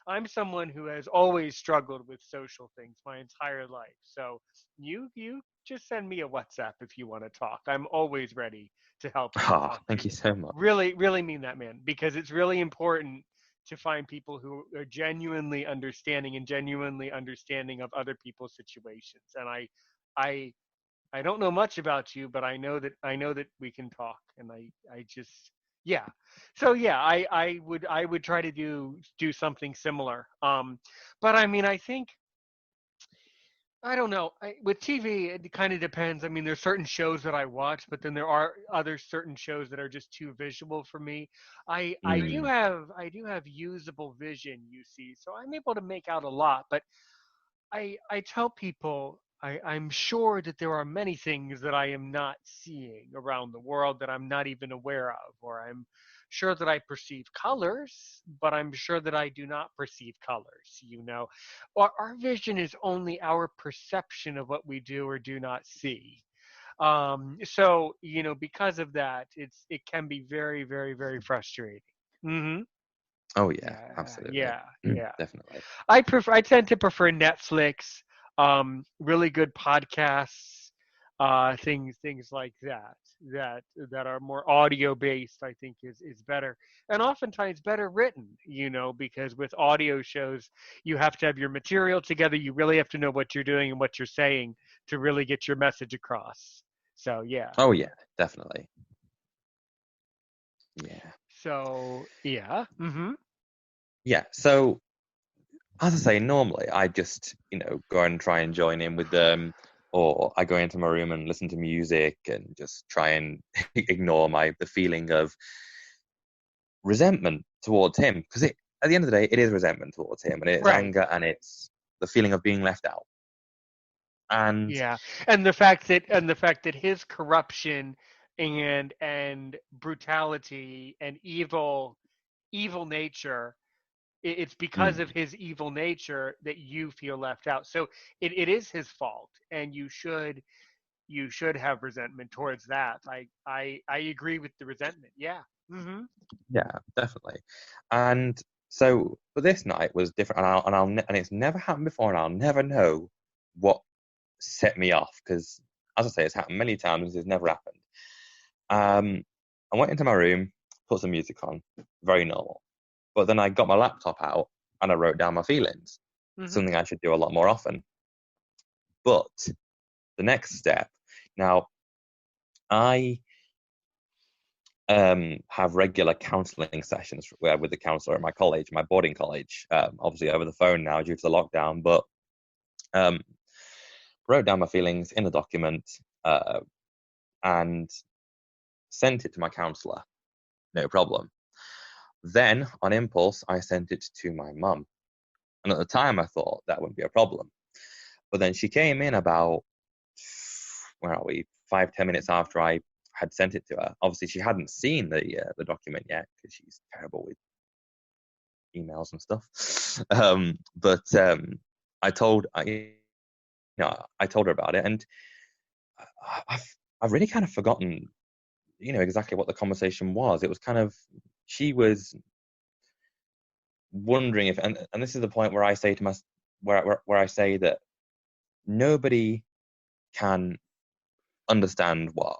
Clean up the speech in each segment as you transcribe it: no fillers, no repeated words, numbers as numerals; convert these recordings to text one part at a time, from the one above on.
I'm someone who has always struggled with social things my entire life. So you just send me a WhatsApp if you want to talk. I'm always ready to help you and Oh, talk to thank you. you so much. Really mean that, man, because it's really important to find people who are genuinely understanding and genuinely understanding of other people's situations. And I I don't know much about you, but I know that we can talk, and I just yeah. So yeah, I would try to do something similar. But I mean, I think I don't know. With TV, it kind of depends. I mean, there's certain shows that I watch, but then there are other certain shows that are just too visual for me. I do Mm, have usable vision, you see, so I'm able to make out a lot. But I tell people I'm sure that there are many things that I am not seeing around the world that I'm not even aware of, or I'm sure that I perceive colors, but I'm sure that I do not perceive colors, Or our vision is only our perception of what we do or do not see. So because of that, it can be very, very, very frustrating. Hmm. oh yeah, Yeah, absolutely. yeah, yeah. Definitely. I tend to prefer Netflix, really good podcasts, things like that are more audio based. I think is better, and oftentimes better written. Because with audio shows, you have to have your material together. You really have to know what you're doing and what you're saying to really get your message across. So yeah. Oh yeah, definitely. Yeah. So yeah. Hmm. Yeah. So as I say, normally I just, go and try and join in with them, or I go into my room and listen to music and just try and ignore the feeling of resentment towards him, because at the end of the day, it is resentment towards him, and it's Right. anger, and it's the feeling of being left out. And Yeah, and the fact that his corruption and brutality and evil nature, it's because of mm, his evil nature that you feel left out. So it is his fault, and you should have resentment towards that. I agree with the resentment. Yeah. Hmm. yeah, definitely. And so, but this night was different, and it's never happened before, and I'll never know what set me off, because, as I say, it's happened many times. It's never happened. Um, I went into my room, put some music on, very normal. But then I got my laptop out and I wrote down my feelings, Hmm. something I should do a lot more often. But the next step, now I have regular counselling sessions with the counsellor at my college, my boarding college, obviously over the phone now due to the lockdown. But um, wrote down my feelings in a document, uh, and sent it to my counsellor. No problem. Then, on impulse, I sent it to my mum. And at the time, I thought that wouldn't be a problem. But then she came in about, where are we, 5, 10 minutes after I had sent it to her. Obviously, she hadn't seen the document yet, because she's terrible with emails and stuff. But I told her about it, and I've really kind of forgotten, exactly what the conversation was. It was kind of, she was wondering if, and this is the point where I say to my, where I say that nobody can understand what,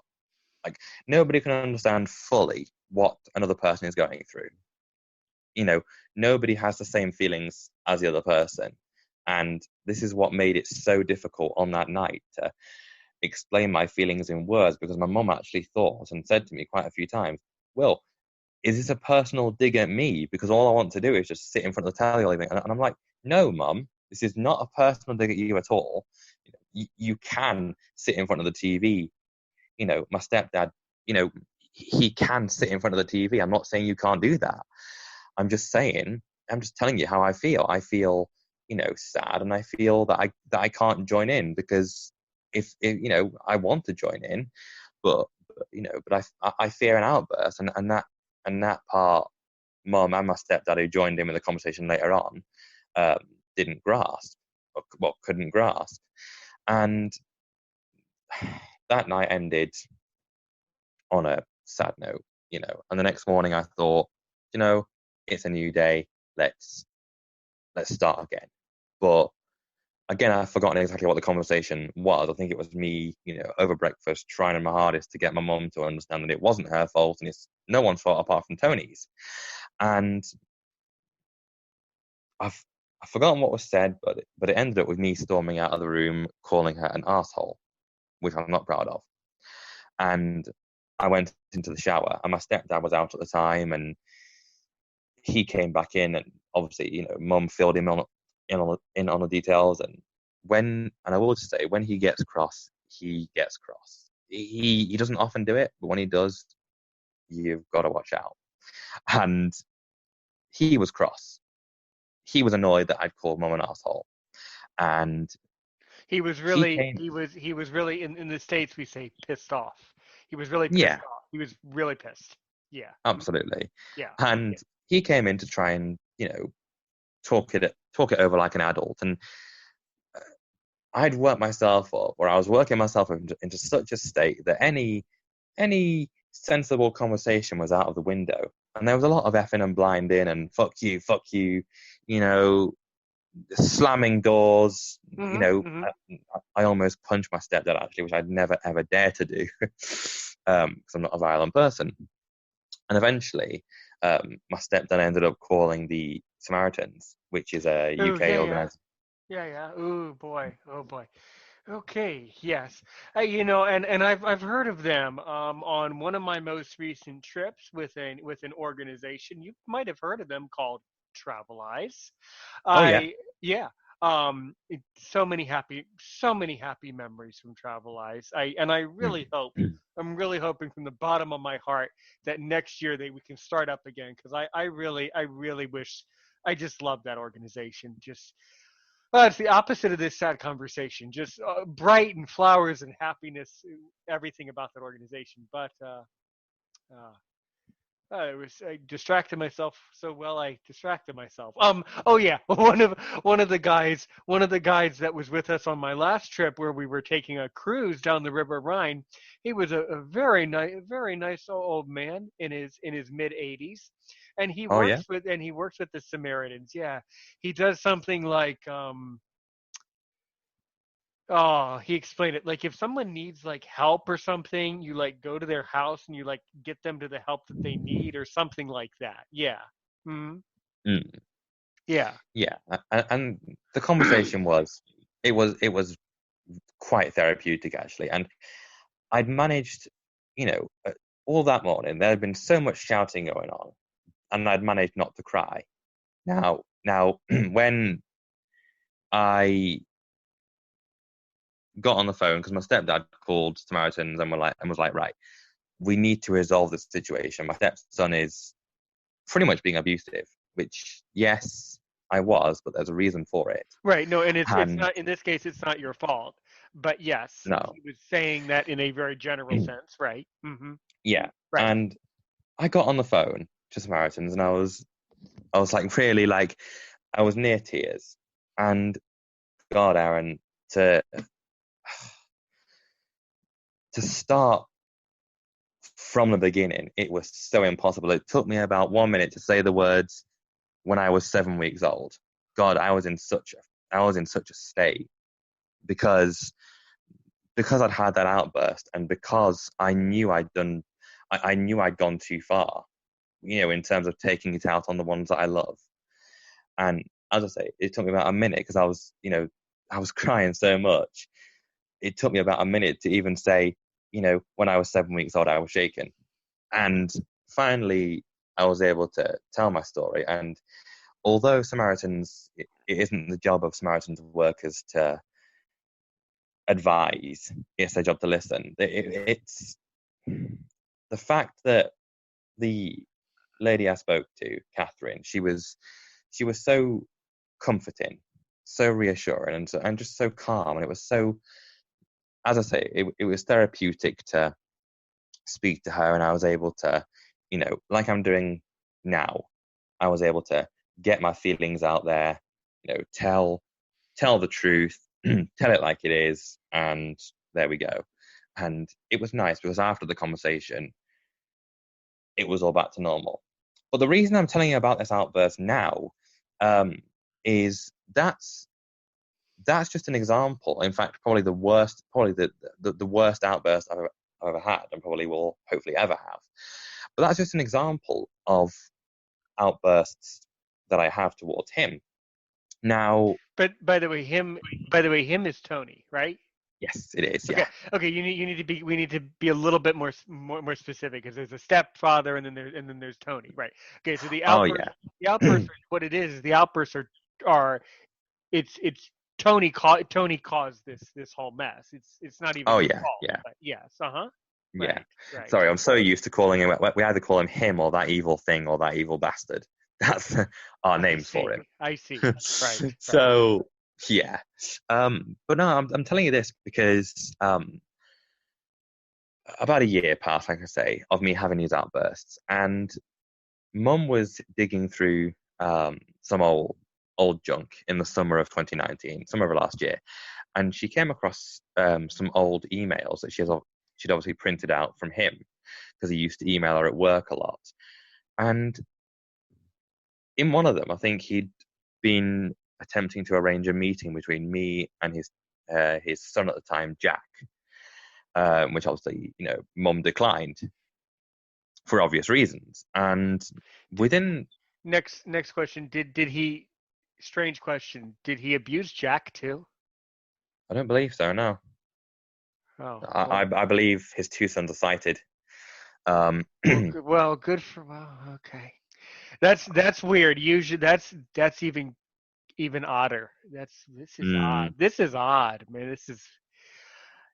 like, nobody can understand fully what another person is going through. you know Nobody has the same feelings as the other person, and this is what made it so difficult on that night to explain my feelings in words, because my mum actually thought and said to me quite a few times, "Will, is this a personal dig at me? Because all I want to do is just sit in front of the telly all evening." And I'm like, "No, mum, this is not a personal dig at you at all. You can sit in front of the TV. My stepdad, you know, he can sit in front of the TV. I'm not saying you can't do that. I'm just telling you how I feel. I feel, sad, and I feel that I can't join in, because if I want to join in, but I fear an outburst, and that part, mum and my stepdad, who joined in with the conversation later on, um, didn't grasp, or well, couldn't grasp, and that night ended on a sad note. And the next morning I thought, you know, it's a new day. Let's let's start again. But again, I've forgotten exactly what the conversation was. I think it was me, over breakfast, trying my hardest to get my mum to understand that it wasn't her fault and it's no one's fault apart from Tony's. And I've forgotten what was said, but it ended up with me storming out of the room, calling her an arsehole, which I'm not proud of. And I went into the shower, and my stepdad was out at the time, and he came back in, and obviously, mum filled him in on the details. And I will just say, when he gets cross, he gets cross. He doesn't often do it, but when he does, you've got to watch out. And he was cross. He was annoyed that I'd called mum an asshole, and He was really he was really in the States we say pissed off. He was really pissed off. He was really pissed. Yeah. Absolutely. Yeah. And he came in to try and, talk it over like an adult. And I'd worked myself up, or I was working myself into such a state that any sensible conversation was out of the window. And there was a lot of effing and blinding and fuck you, slamming doors. I almost punched my stepdad, actually, which I'd never ever dare to do because I'm not a violent person. And eventually, my stepdad ended up calling the Samaritans, which is a UK organization. Yeah. Oh boy. Okay. Yes. And I've heard of them on one of my most recent trips with an organization. You might have heard of them, called Travelize. Yeah. So many happy memories from Travelize. I really hope, I'm really hoping from the bottom of my heart that next year we can start up again, because I really wish. I just love that organization. It's the opposite of this sad conversation. Just bright and flowers and happiness, everything about that organization. But I distracted myself so well. I distracted myself. Oh yeah, one of the guys that was with us on my last trip, where we were taking a cruise down the River Rhine. He was a very nice old man in his mid 80s, and he works with the Samaritans. Yeah, he does something like Oh, he explained it. Like, if someone needs like help or something, you like go to their house and you like get them to the help that they need, or something like that. Yeah. Mm-hmm. Yeah. Yeah. And the conversation was quite therapeutic, actually. And I'd managed, all that morning, there had been so much shouting going on, and I'd managed not to cry. Now, when I got on the phone, because my stepdad called Samaritans and was like, right, we need to resolve this situation. My stepson is pretty much being abusive, which, yes, I was, but there's a reason for it. Right. No, and it's not, in this case, it's not your fault. But yes, no, he was saying that in a very general sense, right? Mm-hmm. Yeah. Right. And I got on the phone to Samaritans, and I was like, really, like, I was near tears. And God, Aaron, to start from the beginning, it was so impossible. It took me about 1 minute to say the words when I was 7 weeks old. God, I was in such a state because I'd had that outburst, and because I knew I'd gone too far, in terms of taking it out on the ones that I love. And as I say, it took me about a minute, because I was crying so much. It took me about a minute to even say, when I was 7 weeks old, I was shaken. And finally, I was able to tell my story. And although Samaritans, it isn't the job of Samaritans workers to advise, it's their job to listen. It's the fact that the lady I spoke to, Catherine, she was so comforting, so reassuring, and just so calm. And it was so, as I say, it was therapeutic to speak to her, and I was able to, like I'm doing now, I was able to get my feelings out there, tell the truth, tell it like it is, and there we go. And it was nice, because after the conversation, it was all back to normal. But the reason I'm telling you about this outburst now is that's just an example. In fact, probably the worst, the worst outburst I've ever had, and probably will hopefully ever have. But that's just an example of outbursts that I have towards him. Now, But by the way, him is Tony, right? yes, it is. Okay. Yeah. Okay. We need to be a little bit more specific, because there's a stepfather, and then there's Tony, right? Okay. So Oh yeah. the outbursts, what it is the outbursts are it's Tony caused this whole mess. It's not even Oh his yeah. fault. Yeah. But yes. Uh-huh. Yeah. Right. Sorry, I'm so used to calling him. We either call him him or that evil thing or that evil bastard. That's our names for him. I see. Right. So yeah. But no, I'm telling you this because about a year passed, like I say, of me having these outbursts, and Mum was digging through some old junk in the summer of 2019, summer of last year, and she came across some old emails that she'd obviously printed out from him because he used to email her at work a lot. And in one of them, I think he'd been attempting to arrange a meeting between me and his son at the time, Jack, which obviously, Mum declined for obvious reasons. And within Next question. Did he? Strange question. Did he abuse Jack too? I don't believe so. No, Oh. I believe his two sons are sighted. Well, good for. Well, okay. That's weird. Usually, that's even odder. This is odd. This is odd, man.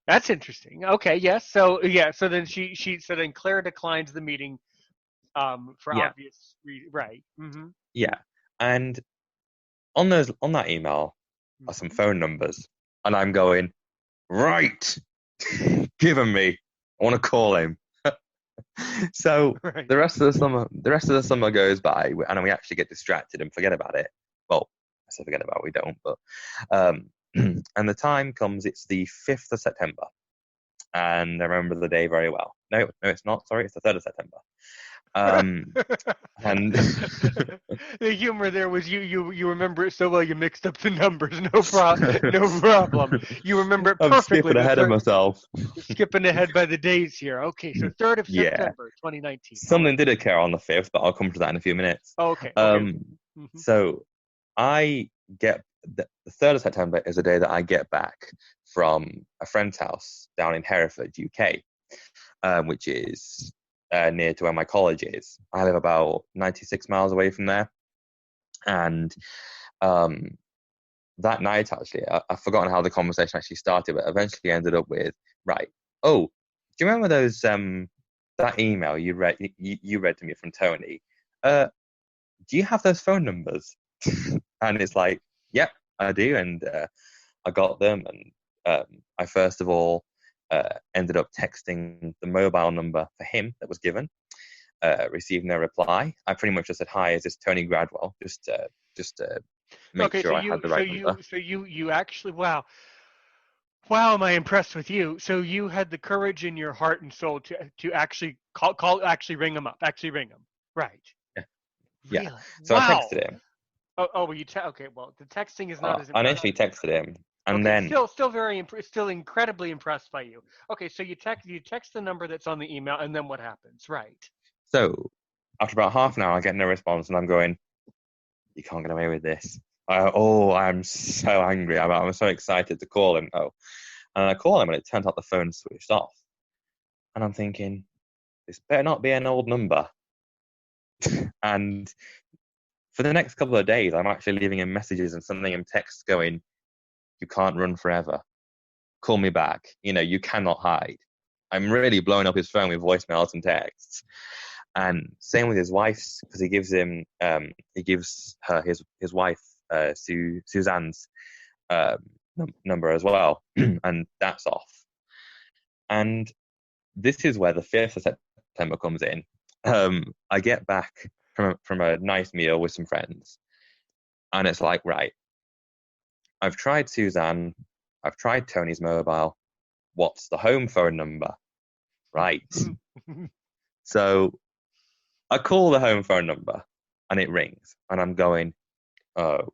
That's interesting. Okay. Yes. So yeah. So then so then Claire declines the meeting. For Yeah, obvious reasons. Right. Mm-hmm. yeah. And on that email are some Mm-hmm. phone numbers, and I'm going, right, give them me. I want to call him. So Right. the rest of the summer goes by, and we actually get distracted and forget about it. Well, I say forget about it, we don't, but and the time comes. It's the 5th of September, and I remember the day very well. No, it's not. Sorry, it's the 3rd of September. And The humor there was you remember it so well you mixed up the numbers. No problem. You remember it I'm perfectly. skipping ahead of myself. Skipping ahead by the days here. Okay, so 3rd of Yeah, September, 2019. All something right. did occur on the 5th, but I'll come to that in a few minutes. Oh, okay. Okay. Mm-hmm. So I get the 3rd of September is the day that I get back from a friend's house down in Hereford, UK, which is near to where my college is. I live about 96 miles away from there. And that night, actually, I've forgotten how the conversation actually started, but eventually ended up with, right, oh, do you remember those that email you read to me from Tony? Do you have those phone numbers? And it's like, yep, I do. And I got them. And I first of all ended up texting the mobile number for him that was given. Received no reply. I pretty much just said, "Hi, is this Tony Gradwell?" Just to make Okay. sure I had the right number. You actually wow, am I impressed with you? So you had the courage in your heart and soul to actually actually ring him up. Actually ring him. Right. Yeah. Really? Yeah. So Wow. I texted him. Oh, well, okay. Well, the texting is not as I impressive. initially texted him, and Okay, then still incredibly impressed by you. Okay, so you text the number that's on the email, and then what happens? Right. so after about half an hour, I get no response, and I'm going, "You can't get away with this." I'm so angry. I'm so excited to call him. Oh, and I call him, and it turns out the phone switched off. And I'm thinking, this better not be an old number. And for the next couple of days, I'm actually leaving him messages and sending him texts going, "You can't run forever. Call me back. You cannot hide." I'm really blowing up his phone with voicemails and texts. And same with his wife's, because he gives her his wife Suzanne's number as well, and that's off. And this is where the 5th of September comes in. I get back from a nice meal with some friends, and it's like, right, I've tried Suzanne, I've tried Tony's mobile. What's the home phone number? Right. So I call the home phone number, and it rings, and I'm going, oh